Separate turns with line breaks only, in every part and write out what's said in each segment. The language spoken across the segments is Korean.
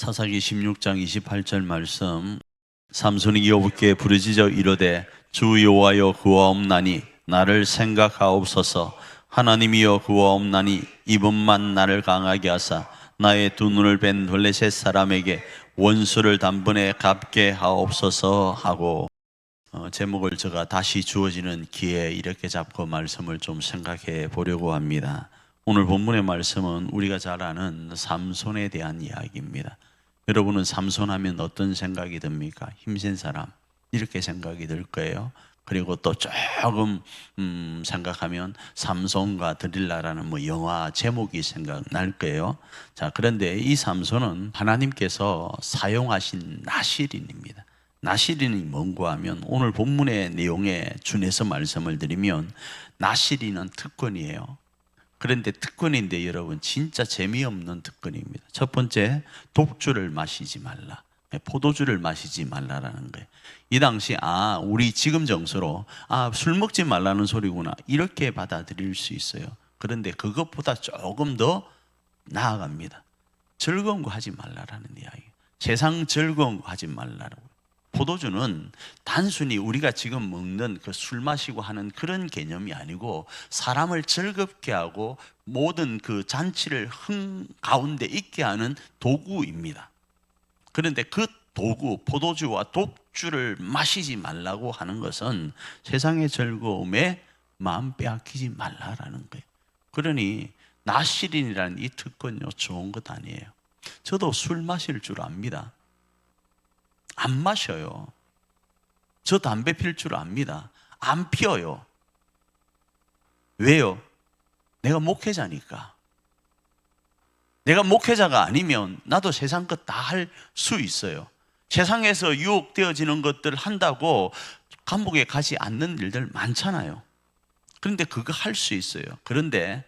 사사기 16장 28절 말씀. 삼손이 여호와께 부르짖어 이르되 주 여호와여 그와 없나니 나를 생각하옵소서. 하나님이여 그와 없나니 이번만 나를 강하게 하사 나의 두 눈을 뺀 블레셋 사람에게 원수를 단번에 갚게 하옵소서 하고, 제목을 제가 다시 주어지는 기회 이렇게 잡고 말씀을 좀 생각해 보려고 합니다. 오늘 본문의 말씀은 우리가 잘 아는 삼손에 대한 이야기입니다. 여러분은 삼손 하면 어떤 생각이 듭니까? 힘센 사람 이렇게 생각이 들 거예요. 그리고 또 조금 생각하면 삼손과 드릴라라는 영화 제목이 생각날 거예요. 자, 그런데 이 삼손은 하나님께서 사용하신 나실인입니다. 나실인이 뭔가 하면 오늘 본문의 내용에 준해서 말씀을 드리면 나실인은 특권이에요. 그런데 특권인데 여러분 진짜 재미없는 특권입니다. 첫 번째, 독주를 마시지 말라. 포도주를 마시지 말라라는 거예요. 이 당시 우리 지금 정서로 술 먹지 말라는 소리구나 이렇게 받아들일 수 있어요. 그런데 그것보다 조금 더 나아갑니다. 즐거운 거 하지 말라라는 이야기. 세상 즐거운 거 하지 말라라고. 포도주는 단순히 우리가 지금 먹는 그 술 마시고 하는 그런 개념이 아니고 사람을 즐겁게 하고 모든 그 잔치를 흥 가운데 있게 하는 도구입니다. 그런데 그 도구, 포도주와 독주를 마시지 말라고 하는 것은 세상의 즐거움에 마음 빼앗기지 말라라는 거예요. 그러니 나실인이라는 이 특권요 좋은 것 아니에요. 저도 술 마실 줄 압니다. 안 마셔요. 저 담배 필 줄 압니다. 안 피워요. 왜요? 내가 목회자니까. 내가 목회자가 아니면 나도 세상 것 다 할 수 있어요. 세상에서 유혹되어지는 것들 한다고 감옥에 가지 않는 일들 많잖아요. 그런데 그거 할 수 있어요. 그런데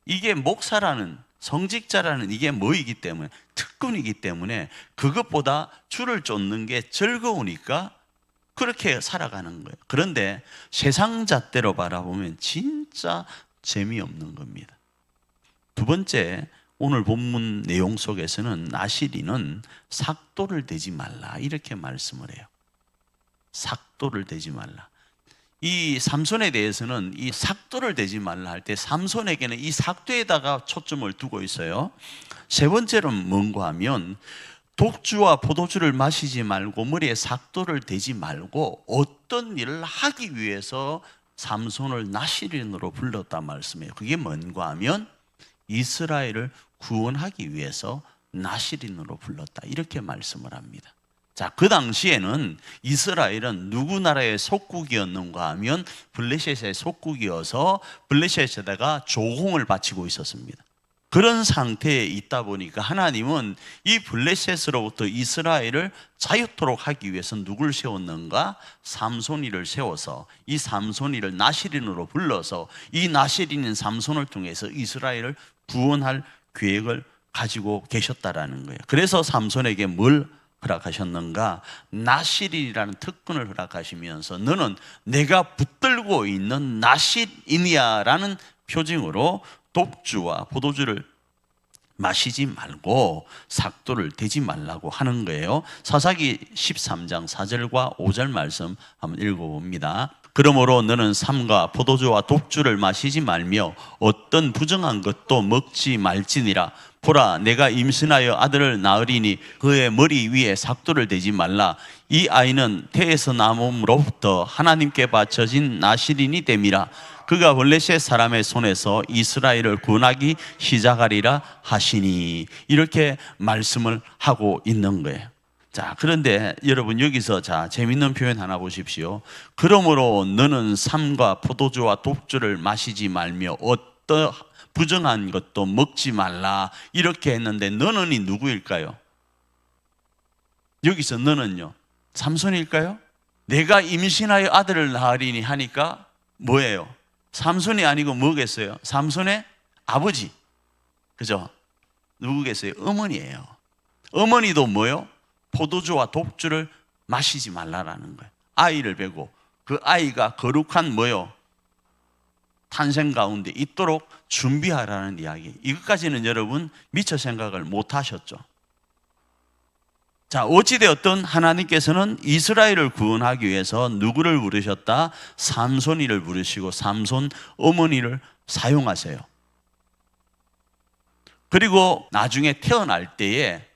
이게 목사라는 성직자라는 이게 뭐이기 때문에 특권이기 때문에 그것보다 줄을 쫓는 게 즐거우니까 그렇게 살아가는 거예요. 그런데 세상 잣대로 바라보면 진짜 재미없는 겁니다. 두 번째, 오늘 본문 내용 속에서는 나실인은 삭도를 대지 말라 이렇게 말씀을 해요. 삭도를 대지 말라. 이 삼손에 대해서는 이 삭도를 대지 말라 할 때 삼손에게는 이 삭도에다가 초점을 두고 있어요. 세 번째로는 뭔가 하면 독주와 포도주를 마시지 말고 머리에 삭도를 대지 말고 어떤 일을 하기 위해서 삼손을 나실인으로 불렀다 말씀해요. 그게 뭔가 하면 이스라엘을 구원하기 위해서 나실인으로 불렀다 이렇게 말씀을 합니다. 자, 그 당시에는 이스라엘은 누구 나라의 속국이었는가 하면 블레셋의 속국이어서 블레셋에다가 조공을 바치고 있었습니다. 그런 상태에 있다 보니까 하나님은 이 블레셋으로부터 이스라엘을 자유토록 하기 위해서 누굴 세웠는가? 삼손이를 세워서 이 삼손이를 나실인으로 불러서 이 나실인인 삼손을 통해서 이스라엘을 구원할 계획을 가지고 계셨다라는 거예요. 그래서 삼손에게 뭘 허락하셨는가? 나실인이라는 특권을 허락하시면서 너는 내가 붙들고 있는 나실인이야라는 표징으로 독주와 포도주를 마시지 말고 삭도를 대지 말라고 하는 거예요. 사사기 13장 4절과 5절 말씀 한번 읽어봅니다. 그러므로 너는 삼가 포도주와 독주를 마시지 말며 어떤 부정한 것도 먹지 말지니라. 보라, 내가 임신하여 아들을 낳으리니 그의 머리 위에 삭도를 대지 말라. 이 아이는 태에서 남음으로부터 하나님께 바쳐진 나실인이 됨이라. 그가 블레셋 사람의 손에서 이스라엘을 구원하기 시작하리라 하시니. 이렇게 말씀을 하고 있는 거예요. 자, 그런데 여러분 여기서 재밌는 표현 하나 보십시오. 그러므로 너는 삼가 포도주와 독주를 마시지 말며 어떤 부정한 것도 먹지 말라 이렇게 했는데 너는이 누구일까요? 여기서 너는요 삼손일까요? 내가 임신하여 아들을 낳으리니 하니까 뭐예요? 삼손이 아니고 뭐겠어요? 삼손의 아버지, 그죠? 누구겠어요? 어머니예요. 어머니도 뭐요? 포도주와 독주를 마시지 말라라는 거예요. 아이를 베고 그 아이가 거룩한 뭐요? 탄생 가운데 있도록 준비하라는 이야기. 이것까지는 여러분 미처 생각을 못 하셨죠. 자, 어찌되었든 하나님께서는 이스라엘을 구원하기 위해서 누구를 부르셨다? 삼손이를 부르시고 삼손 어머니를 사용하세요. 그리고 나중에 태어날 때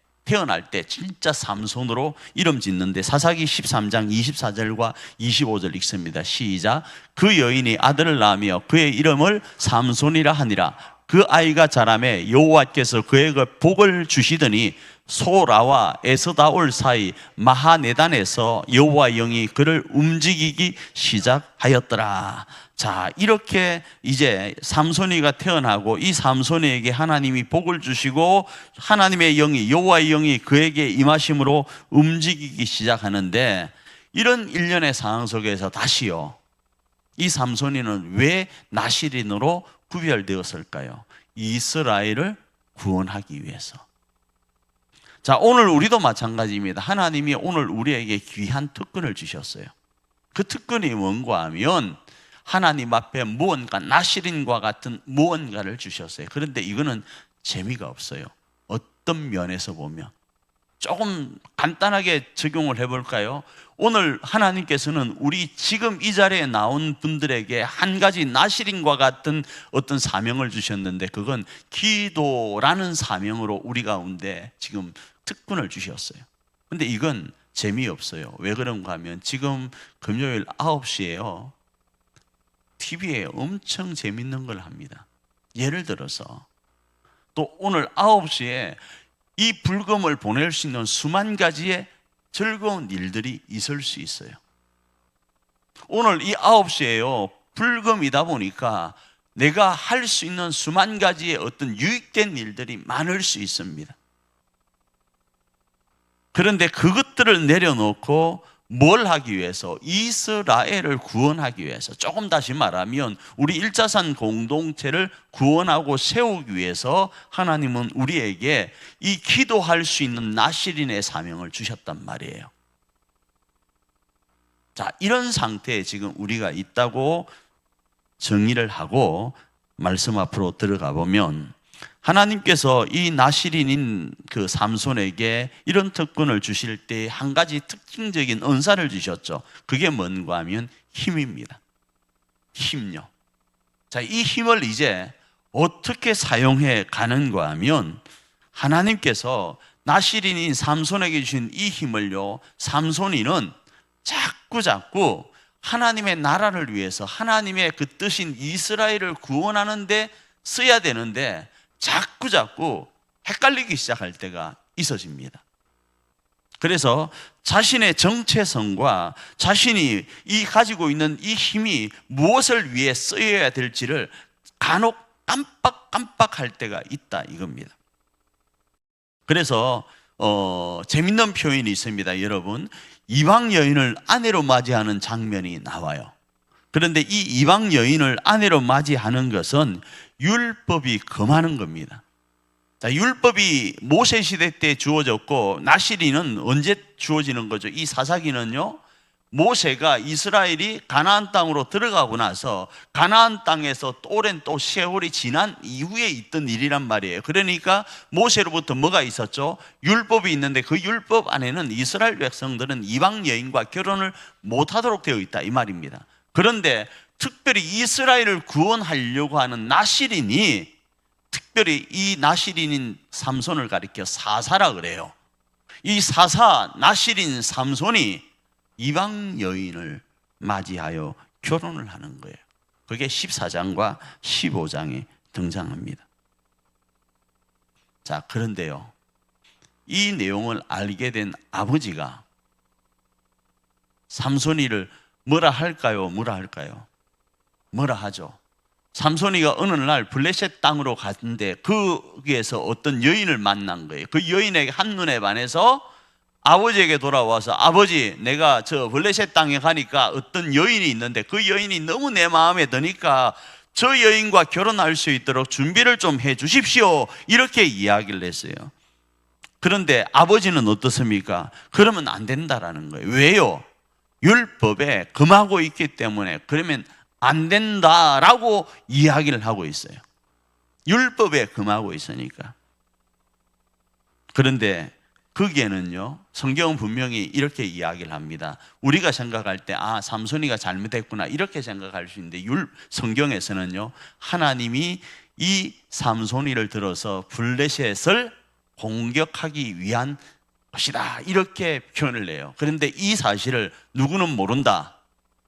진짜 삼손으로 이름 짓는데 사사기 13장 24절과 25절 읽습니다. 시작. 그 여인이 아들을 낳으며 그의 이름을 삼손이라 하니라. 그 아이가 자라매 여호와께서 그에게 복을 주시더니 소라와 에스다올 사이 마하네단에서 여호와 영이 그를 움직이기 시작하였더라. 자, 이렇게 이제 삼손이가 태어나고 이 삼손이에게 하나님이 복을 주시고 하나님의 영이 여호와의 영이 그에게 임하심으로 움직이기 시작하는데, 이런 일련의 상황 속에서 다시요, 이 삼손이는 왜 나실인으로 구별되었을까요? 이스라엘을 구원하기 위해서. 자, 오늘 우리도 마찬가지입니다. 하나님이 오늘 우리에게 귀한 특권을 주셨어요. 그 특권이 뭔가 하면 하나님 앞에 무언가, 나실인과 같은 무언가를 주셨어요. 그런데 이거는 재미가 없어요. 어떤 면에서 보면. 조금 간단하게 적용을 해볼까요? 오늘 하나님께서는 우리 지금 이 자리에 나온 분들에게 한 가지 나실인과 같은 어떤 사명을 주셨는데, 그건 기도라는 사명으로 우리 가운데 지금 특권을 주셨어요. 근데 이건 재미없어요. 왜 그런가 하면 지금 금요일 9시에요 TV에 엄청 재밌는 걸 합니다. 예를 들어서 또 오늘 9시에 이 불금을 보낼 수 있는 수만 가지의 즐거운 일들이 있을 수 있어요. 오늘 이 9시에요 불금이다 보니까 내가 할 수 있는 수만 가지의 어떤 유익된 일들이 많을 수 있습니다. 그런데 그것들을 내려놓고 뭘 하기 위해서? 이스라엘을 구원하기 위해서, 조금 다시 말하면 우리 일자산 공동체를 구원하고 세우기 위해서 하나님은 우리에게 이 기도할 수 있는 나실인의 사명을 주셨단 말이에요. 자, 이런 상태에 지금 우리가 있다고 정의를 하고 말씀 앞으로 들어가 보면, 하나님께서 이 나실인인 그 삼손에게 이런 특권을 주실 때 한 가지 특징적인 은사를 주셨죠. 그게 뭔가 하면 힘입니다. 힘요. 자, 이 힘을 이제 어떻게 사용해 가는가 하면, 하나님께서 나실인인 삼손에게 주신 이 힘을요, 삼손이는 자꾸 하나님의 나라를 위해서 하나님의 그 뜻인 이스라엘을 구원하는 데 써야 되는데 자꾸 헷갈리기 시작할 때가 있어집니다. 그래서 자신의 정체성과 자신이 이 가지고 있는 이 힘이 무엇을 위해 쓰여야 될지를 간혹 깜빡할 때가 있다 이겁니다. 그래서 재밌는 표현이 있습니다. 여러분, 이방 여인을 아내로 맞이하는 장면이 나와요. 그런데 이 이방 여인을 아내로 맞이하는 것은 율법이 금하는 겁니다. 자, 율법이 모세 시대 때 주어졌고 나실인은 언제 주어지는 거죠? 이 사사기는요, 모세가 이스라엘이 가나안 땅으로 들어가고 나서 가나안 땅에서 오랜 또 세월이 지난 이후에 있던 일이란 말이에요. 그러니까 모세로부터 뭐가 있었죠? 율법이 있는데 그 율법 안에는 이스라엘 백성들은 이방 여인과 결혼을 못하도록 되어 있다 이 말입니다. 그런데 특별히 이스라엘을 구원하려고 하는 나실인이, 특별히 이 나실인인 삼손을 가리켜 사사라 그래요. 이 사사 나실인 삼손이 이방 여인을 맞이하여 결혼을 하는 거예요. 그게 14장과 15장에 등장합니다. 자, 그런데요, 이 내용을 알게 된 아버지가 삼손이를 뭐라 할까요? 뭐라 하죠? 삼손이가 어느 날 블레셋 땅으로 갔는데 거기에서 어떤 여인을 만난 거예요. 그 여인에게 한눈에 반해서 아버지에게 돌아와서, 아버지, 내가 저 블레셋 땅에 가니까 어떤 여인이 있는데 그 여인이 너무 내 마음에 드니까 저 여인과 결혼할 수 있도록 준비를 좀 해 주십시오, 이렇게 이야기를 했어요. 그런데 아버지는 어떻습니까? 그러면 안 된다라는 거예요. 왜요? 율법에 금하고 있기 때문에 그러면 안 된다라고 이야기를 하고 있어요. 율법에 금하고 있으니까. 그런데 거기에는요, 성경은 분명히 이렇게 이야기를 합니다. 우리가 생각할 때 삼손이가 잘못했구나 이렇게 생각할 수 있는데 성경에서는요, 하나님이 이 삼손이를 들어서 블레셋을 공격하기 위한 것이다 이렇게 표현을 해요. 그런데 이 사실을 누구는 모른다,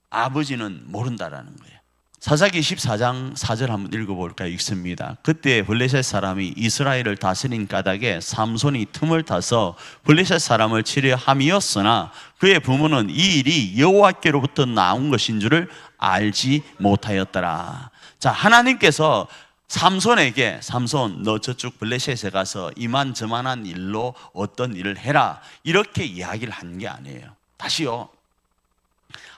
아버지는 모른다라는 거예요. 사사기 14장 4절 한번 읽어볼까요? 읽습니다. 그때 블레셋 사람이 이스라엘을 다스린 까닭에 삼손이 틈을 타서 블레셋 사람을 치려 함이었으나 그의 부모는 이 일이 여호와께로부터 나온 것인 줄을 알지 못하였더라. 자, 하나님께서 삼손에게 삼손 너 저쪽 블레셋에 가서 이만저만한 일로 어떤 일을 해라 이렇게 이야기를 한 게 아니에요. 다시요,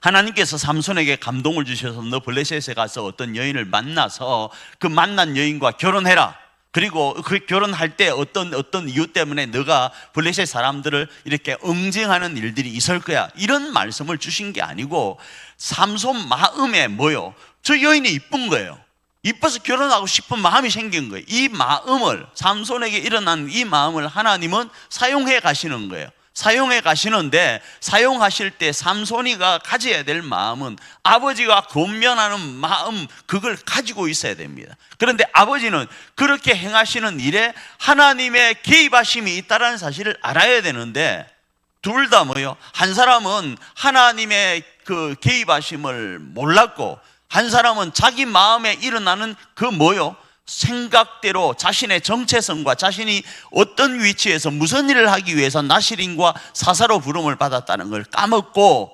하나님께서 삼손에게 감동을 주셔서 너 블레셋에 가서 어떤 여인을 만나서 그 만난 여인과 결혼해라. 그리고 그 결혼할 때 어떤 이유 때문에 너가 블레셋 사람들을 이렇게 응징하는 일들이 있을 거야. 이런 말씀을 주신 게 아니고 삼손 마음에 뭐요? 저 여인이 이쁜 거예요. 이뻐서 결혼하고 싶은 마음이 생긴 거예요. 이 마음을, 삼손에게 일어난 이 마음을 하나님은 사용해 가시는 거예요. 사용해 가시는데 사용하실 때 삼손이가 가져야 될 마음은 아버지가 권면하는 마음, 그걸 가지고 있어야 됩니다. 그런데 아버지는 그렇게 행하시는 일에 하나님의 개입하심이 있다는 사실을 알아야 되는데 둘 다 뭐요? 한 사람은 하나님의 그 개입하심을 몰랐고 한 사람은 자기 마음에 일어나는 그 뭐요? 생각대로 자신의 정체성과 자신이 어떤 위치에서 무슨 일을 하기 위해서 나시린과 사사로 부름을 받았다는 걸 까먹고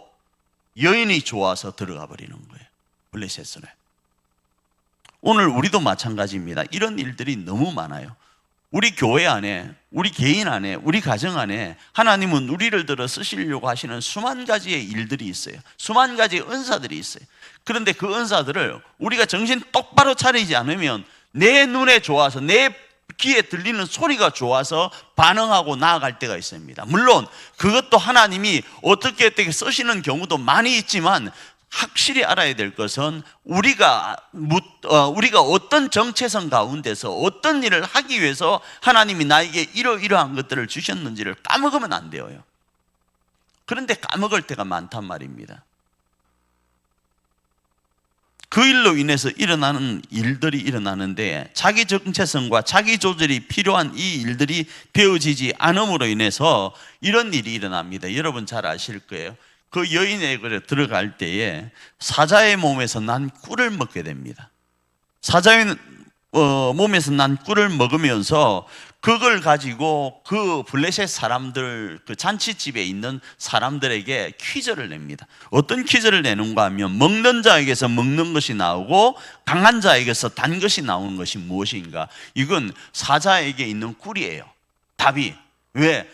여인이 좋아서 들어가 버리는 거예요. 블레셋으로. 오늘 우리도 마찬가지입니다. 이런 일들이 너무 많아요. 우리 교회 안에, 우리 개인 안에, 우리 가정 안에 하나님은 우리를 들어 쓰시려고 하시는 수만 가지의 일들이 있어요. 수만 가지의 은사들이 있어요. 그런데 그 은사들을 우리가 정신 똑바로 차리지 않으면 내 눈에 좋아서 내 귀에 들리는 소리가 좋아서 반응하고 나아갈 때가 있습니다. 물론 그것도 하나님이 어떻게 쓰시는 경우도 많이 있지만 확실히 알아야 될 것은 우리가 어떤 정체성 가운데서 어떤 일을 하기 위해서 하나님이 나에게 이러이러한 것들을 주셨는지를 까먹으면 안 돼요. 그런데 까먹을 때가 많단 말입니다. 그 일로 인해서 일어나는 일들이 일어나는데 자기 정체성과 자기 조절이 필요한 이 일들이 되어지지 않음으로 인해서 이런 일이 일어납니다. 여러분 잘 아실 거예요. 그 여인에게 들어갈 때에 사자의 몸에서 난 꿀을 먹게 됩니다. 사자의 몸에서 난 꿀을 먹으면서 그걸 가지고 그 블레셋 사람들, 그 잔치집에 있는 사람들에게 퀴즈를 냅니다. 어떤 퀴즈를 내는가 하면 먹는 자에게서 먹는 것이 나오고 강한 자에게서 단 것이 나오는 것이 무엇인가? 이건 사자에게 있는 꿀이에요. 답이. 왜?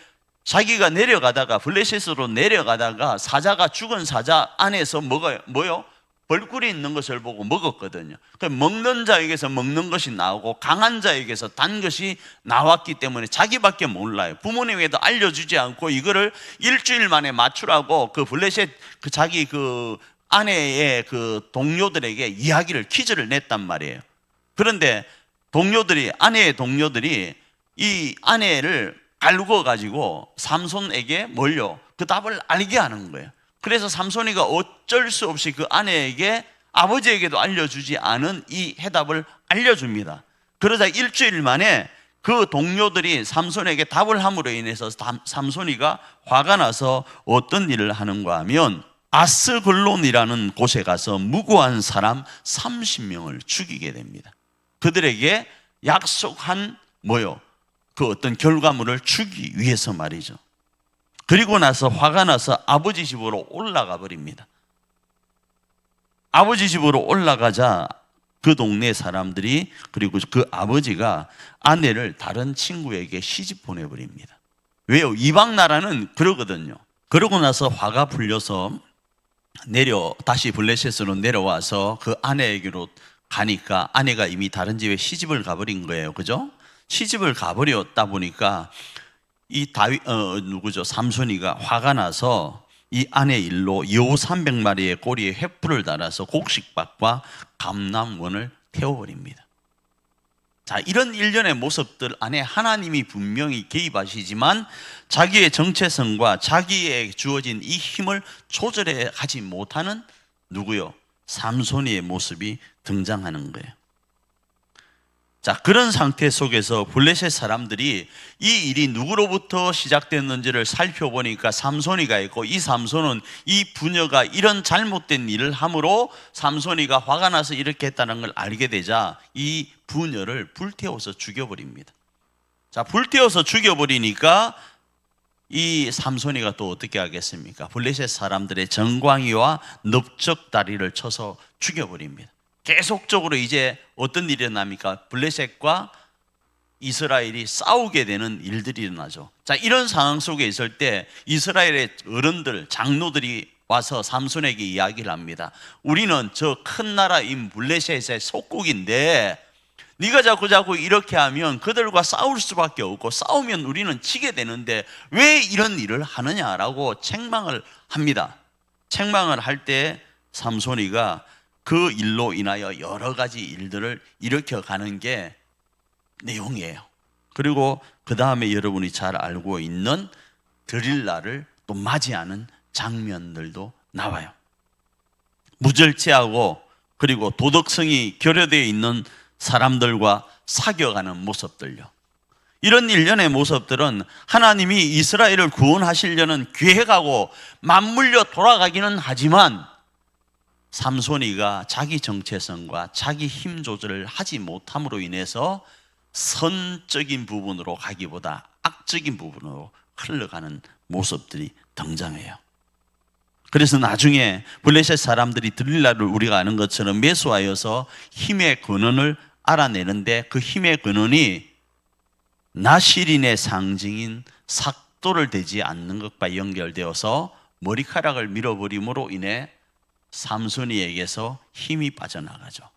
자기가 내려가다가 블레셋으로 내려가다가 사자가 죽은 사자 안에서 뭐요? 벌꿀이 있는 것을 보고 먹었거든요. 먹는 자에게서 먹는 것이 나오고 강한 자에게서 단 것이 나왔기 때문에 자기밖에 몰라요. 부모님에게도 알려주지 않고 이거를 일주일 만에 맞추라고 그 블레셋 자기 그 아내의 그 동료들에게 이야기를 퀴즈를 냈단 말이에요. 그런데 아내의 동료들이 이 아내를 갈고 가지고 삼손에게 몰려 그 답을 알게 하는 거예요. 그래서 삼손이가 어쩔 수 없이 그 아내에게 아버지에게도 알려주지 않은 이 해답을 알려줍니다. 그러자 일주일 만에 그 동료들이 삼손에게 답을 함으로 인해서 삼손이가 화가 나서 어떤 일을 하는가 하면 아스글론이라는 곳에 가서 무고한 사람 30명을 죽이게 됩니다. 그들에게 약속한 그 어떤 결과물을 주기 위해서 말이죠. 그리고 나서 화가 나서 아버지 집으로 올라가 버립니다. 아버지 집으로 올라가자 그 동네 사람들이 그리고 그 아버지가 아내를 다른 친구에게 시집 보내버립니다. 왜요? 이방 나라는 그러거든요. 그러고 나서 화가 풀려서 다시 블레셋으로 내려와서 그 아내에게로 가니까 아내가 이미 다른 집에 시집을 가버린 거예요. 그죠? 시집을 가버렸다 보니까 이 삼손이가 화가 나서 이 아내 일로 여우 300마리의 꼬리에 횃불을 달아서 곡식밭과 감람원을 태워버립니다. 자, 이런 일련의 모습들 안에 하나님이 분명히 개입하시지만 자기의 정체성과 자기의 주어진 이 힘을 조절해 가지 못하는 누구요? 삼손이의 모습이 등장하는 거예요. 자, 그런 상태 속에서 블레셋 사람들이 이 일이 누구로부터 시작됐는지를 살펴보니까 삼손이가 있고, 이 삼손은 이 부녀가 이런 잘못된 일을 함으로 삼손이가 화가 나서 이렇게 했다는 걸 알게 되자 이 부녀를 불태워서 죽여버립니다. 자, 불태워서 죽여버리니까 이 삼손이가 또 어떻게 하겠습니까? 블레셋 사람들의 정광이와 넓적다리를 쳐서 죽여버립니다. 계속적으로 이제 어떤 일이 일어납니까? 블레셋과 이스라엘이 싸우게 되는 일들이 일어나죠. 자, 이런 상황 속에 있을 때 이스라엘의 어른들, 장로들이 와서 삼손에게 이야기를 합니다. 우리는 저 큰 나라인 블레셋의 속국인데 네가 자꾸 이렇게 하면 그들과 싸울 수밖에 없고, 싸우면 우리는 지게 되는데 왜 이런 일을 하느냐라고 책망을 합니다. 책망을 할 때 삼손이가 그 일로 인하여 여러 가지 일들을 일으켜가는 게 내용이에요. 그리고 그 다음에 여러분이 잘 알고 있는 드릴라를 또 맞이하는 장면들도 나와요. 무절제하고 그리고 도덕성이 결여되어 있는 사람들과 사귀어가는 모습들요. 이런 일련의 모습들은 하나님이 이스라엘을 구원하시려는 계획하고 맞물려 돌아가기는 하지만 삼손이가 자기 정체성과 자기 힘 조절을 하지 못함으로 인해서 선적인 부분으로 가기보다 악적인 부분으로 흘러가는 모습들이 등장해요. 그래서 나중에 블레셋 사람들이 드릴라를 우리가 아는 것처럼 매수하여서 힘의 근원을 알아내는데, 그 힘의 근원이 나실인의 상징인 삭도를 대지 않는 것과 연결되어서 머리카락을 밀어버림으로 인해 삼손이에게서 힘이 빠져나가죠.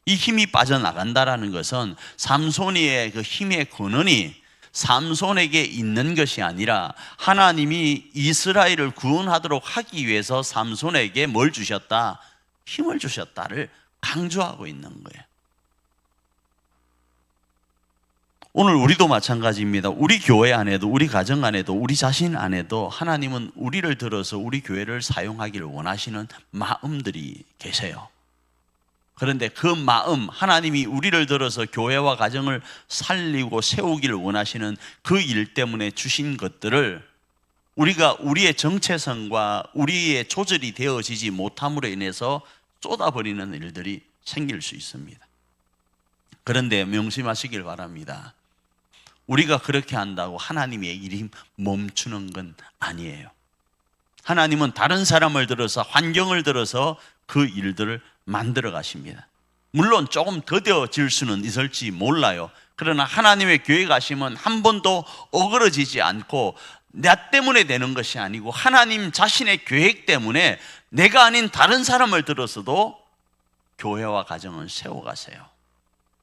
이 힘이 빠져나간다라는 것은 삼손이의 그 힘의 근원이 삼손에게 있는 것이 아니라 하나님이 이스라엘을 구원하도록 하기 위해서 삼손에게 뭘 주셨다? 힘을 주셨다를 강조하고 있는 거예요. 오늘 우리도 마찬가지입니다. 우리 교회 안에도, 우리 가정 안에도, 우리 자신 안에도 하나님은 우리를 들어서 우리 교회를 사용하기를 원하시는 마음들이 계세요. 그런데 그 마음, 하나님이 우리를 들어서 교회와 가정을 살리고 세우기를 원하시는 그 일 때문에 주신 것들을 우리가 우리의 정체성과 우리의 조절이 되어지지 못함으로 인해서 쏟아버리는 일들이 생길 수 있습니다. 그런데 명심하시길 바랍니다. 우리가 그렇게 한다고 하나님의 일이 멈추는 건 아니에요. 하나님은 다른 사람을 들어서, 환경을 들어서 그 일들을 만들어 가십니다. 물론 조금 더뎌질 수는 있을지 몰라요. 그러나 하나님의 교회 가시면 한 번도 어그러지지 않고 나 때문에 되는 것이 아니고 하나님 자신의 계획 때문에 내가 아닌 다른 사람을 들어서도 교회와 가정을 세워가세요.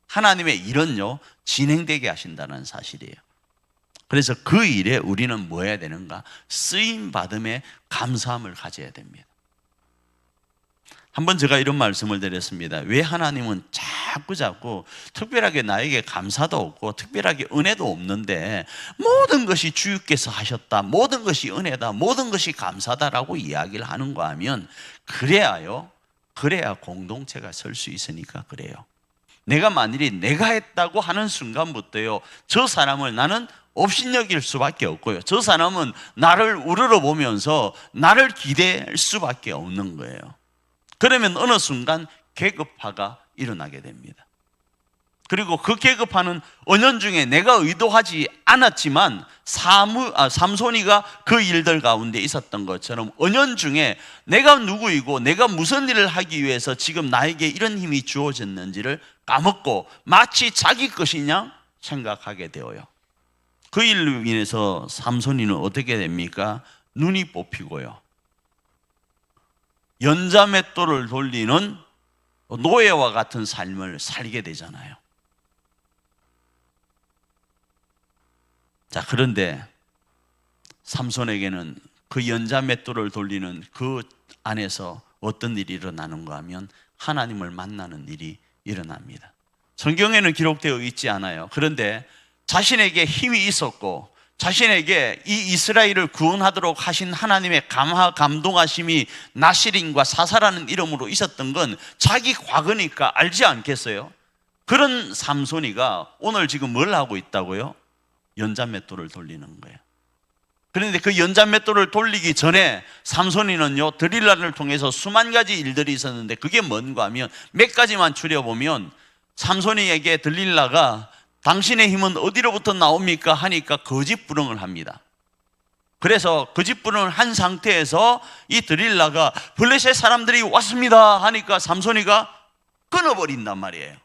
하나님의 일은요, 진행되게 하신다는 사실이에요. 그래서 그 일에 우리는 뭐 해야 되는가? 쓰임받음에 감사함을 가져야 됩니다. 한번 제가 이런 말씀을 드렸습니다. 왜 하나님은 자꾸 특별하게 나에게 감사도 없고 특별하게 은혜도 없는데 모든 것이 주께서 하셨다, 모든 것이 은혜다, 모든 것이 감사다라고 이야기를 하는가 하면 그래야 공동체가 설 수 있으니까 그래요. 내가 만일이 내가 했다고 하는 순간부터요, 저 사람을 나는 업신여길 수밖에 없고요, 저 사람은 나를 우러러보면서 나를 기대할 수밖에 없는 거예요. 그러면 어느 순간 계급화가 일어나게 됩니다. 그리고 그 계급화는 은연중에 내가 의도하지 않았지만 삼손이가 그 일들 가운데 있었던 것처럼 은연중에 내가 누구이고 내가 무슨 일을 하기 위해서 지금 나에게 이런 힘이 주어졌는지를 까먹고 마치 자기 것이냐 생각하게 되어요. 그 일로 인해서 삼손이는 어떻게 됩니까? 눈이 뽑히고요, 연자맷돌을 돌리는 노예와 같은 삶을 살게 되잖아요. 자, 그런데 삼손에게는 그 연자맷돌을 돌리는 그 안에서 어떤 일이 일어나는가 하면 하나님을 만나는 일이 일어납니다. 성경에는 기록되어 있지 않아요. 그런데 자신에게 힘이 있었고 자신에게 이 이스라엘을 구원하도록 하신 하나님의 감동하심이 나실인과 사사라는 이름으로 있었던 건 자기 과거니까 알지 않겠어요? 그런 삼손이가 오늘 지금 뭘 하고 있다고요? 연잔맷돌을 돌리는 거예요. 그런데 그 연잔맷돌을 돌리기 전에 삼손이는요, 드릴라를 통해서 수만 가지 일들이 있었는데 그게 뭔가 하면 몇 가지만 추려보면 삼손이에게 드릴라가 당신의 힘은 어디로부터 나옵니까? 하니까 거짓 부릉을 합니다. 그래서 거짓 부릉을 한 상태에서 이 드릴라가 블레셋 사람들이 왔습니다 하니까 삼손이가 끊어버린단 말이에요.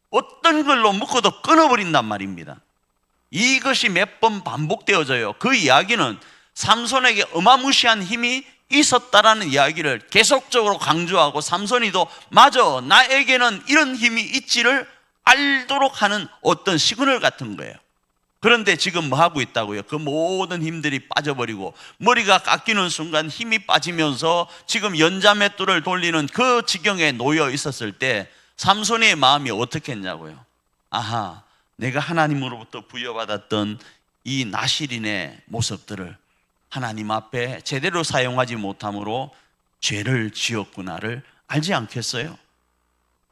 어떤 걸로 묶어도 끊어버린단 말입니다. 이것이 몇 번 반복되어져요. 그 이야기는 삼손에게 어마무시한 힘이 있었다라는 이야기를 계속적으로 강조하고 삼손이도 맞아, 나에게는 이런 힘이 있지를 알도록 하는 어떤 시그널 같은 거예요. 그런데 지금 뭐 하고 있다고요? 그 모든 힘들이 빠져버리고 머리가 깎이는 순간 힘이 빠지면서 지금 연자맷돌을 돌리는 그 지경에 놓여 있었을 때 삼손의 마음이 어떻게 했냐고요? 아하, 내가 하나님으로부터 부여받았던 이 나실인의 모습들을 하나님 앞에 제대로 사용하지 못함으로 죄를 지었구나를 알지 않겠어요?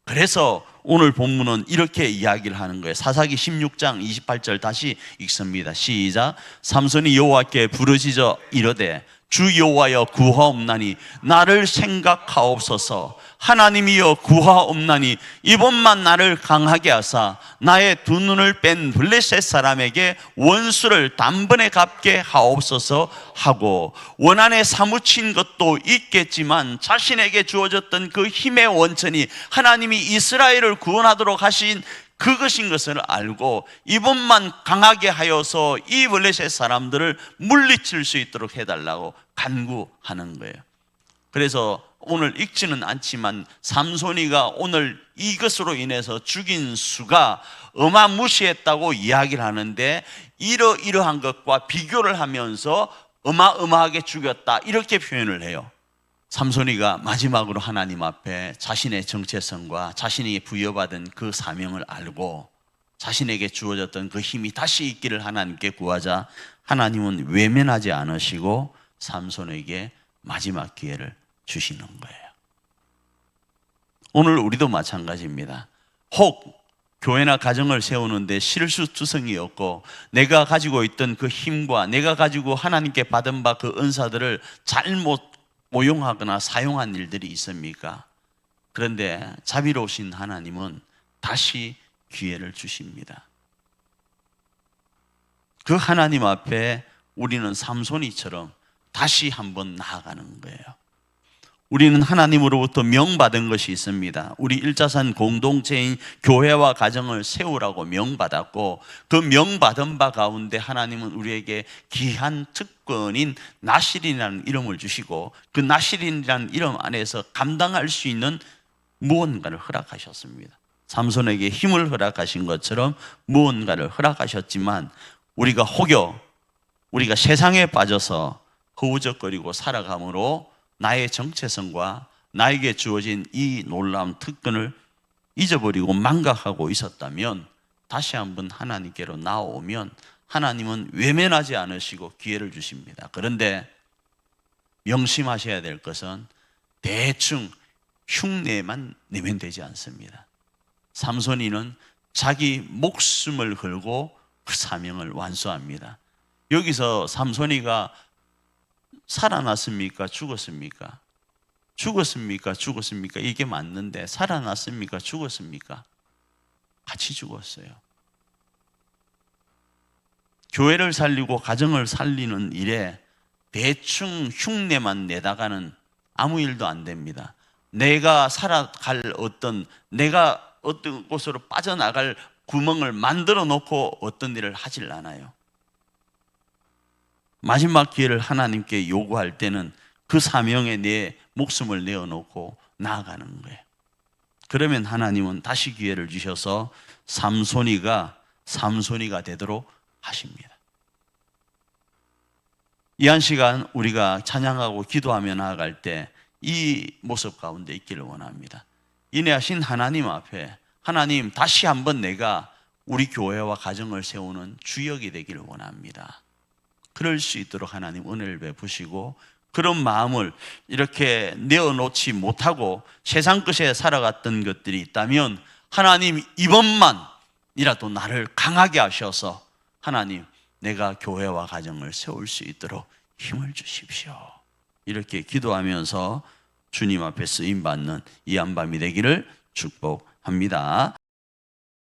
그래서 오늘 본문은 이렇게 이야기를 하는 거예요. 사사기 16장 28절 다시 읽습니다. 시작. 삼손이 여호와께 부르짖어 이르되 주 여호와여 구하옵나니 나를 생각하옵소서. 하나님이여 구하옵나니 이번만 나를 강하게 하사 나의 두 눈을 뺀 블레셋 사람에게 원수를 단번에 갚게 하옵소서 하고, 원한에 사무친 것도 있겠지만 자신에게 주어졌던 그 힘의 원천이 하나님이 이스라엘을 구원하도록 하신 그것인 것을 알고 이번만 강하게 하여서 이 블레셋 사람들을 물리칠 수 있도록 해달라고 간구하는 거예요. 그래서 오늘 읽지는 않지만 삼손이가 오늘 이것으로 인해서 죽인 수가 어마무시했다고 이야기를 하는데, 이러이러한 것과 비교를 하면서 어마어마하게 죽였다 이렇게 표현을 해요. 삼손이가 마지막으로 하나님 앞에 자신의 정체성과 자신이 부여받은 그 사명을 알고 자신에게 주어졌던 그 힘이 다시 있기를 하나님께 구하자 하나님은 외면하지 않으시고 삼손에게 마지막 기회를 주시는 거예요. 오늘 우리도 마찬가지입니다. 혹 교회나 가정을 세우는데 실수투성이 없고 내가 가지고 있던 그 힘과 내가 가지고 하나님께 받은 바 그 은사들을 잘못 모용하거나 사용한 일들이 있습니까? 그런데 자비로우신 하나님은 다시 기회를 주십니다. 그 하나님 앞에 우리는 삼손이처럼 다시 한번 나아가는 거예요. 우리는 하나님으로부터 명받은 것이 있습니다. 우리 일자산 공동체인 교회와 가정을 세우라고 명받았고, 그 명받은 바 가운데 하나님은 우리에게 귀한 특권인 나실이라는 이름을 주시고, 그 나실이라는 이름 안에서 감당할 수 있는 무언가를 허락하셨습니다. 삼손에게 힘을 허락하신 것처럼 무언가를 허락하셨지만, 우리가 혹여 우리가 세상에 빠져서 허우적거리고 살아감으로 나의 정체성과 나에게 주어진 이 놀라운 특권을 잊어버리고 망각하고 있었다면, 다시 한번 하나님께로 나오면 하나님은 외면하지 않으시고 기회를 주십니다. 그런데 명심하셔야 될 것은 대충 흉내만 내면 되지 않습니다. 삼손이는 자기 목숨을 걸고 그 사명을 완수합니다. 여기서 삼손이가 살아났습니까? 죽었습니까? 죽었습니까? 죽었습니까? 이게 맞는데 살아났습니까? 죽었습니까? 같이 죽었어요. 교회를 살리고 가정을 살리는 일에 대충 흉내만 내다가는 아무 일도 안 됩니다. 내가 살아갈 내가 어떤 곳으로 빠져나갈 구멍을 만들어 놓고 어떤 일을 하질 않아요. 마지막 기회를 하나님께 요구할 때는 그 사명에 내 목숨을 내어놓고 나아가는 거예요. 그러면 하나님은 다시 기회를 주셔서 삼손이가 되도록 하십니다. 이 한 시간 우리가 찬양하고 기도하며 나아갈 때 이 모습 가운데 있기를 원합니다. 인내하신 하나님 앞에 하나님, 다시 한번 내가 우리 교회와 가정을 세우는 주역이 되기를 원합니다. 그럴 수 있도록 하나님 은혜를 베푸시고, 그런 마음을 이렇게 내어놓지 못하고 세상 것에 살아갔던 것들이 있다면 하나님, 이번만이라도 나를 강하게 하셔서 하나님, 내가 교회와 가정을 세울 수 있도록 힘을 주십시오. 이렇게 기도하면서 주님 앞에 쓰임받는 이 한밤이 되기를 축복합니다.